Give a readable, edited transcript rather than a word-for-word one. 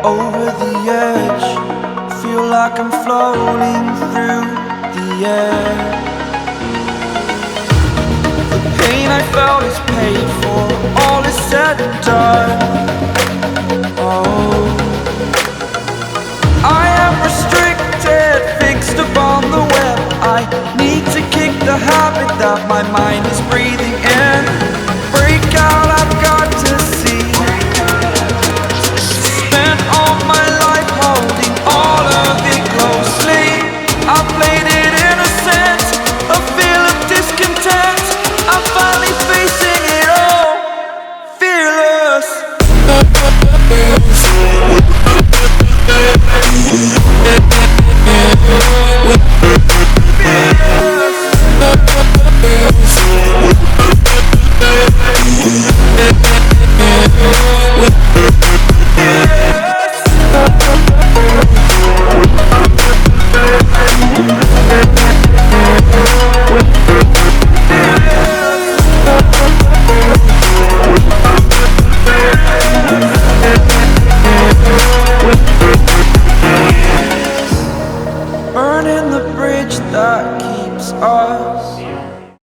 over the edge. Feel like I'm floating through the air. The pain I felt is paid for, all is said and done. Oh, I am restricted, fixed upon the web. I need to kick the habit that my mind is breathing in. Break out, I've got to see. Spent all my life holding all of it closely. I played it innocent, a feel of discontent. I'm finally facing it all, fearless. Burning the bridge that keeps us.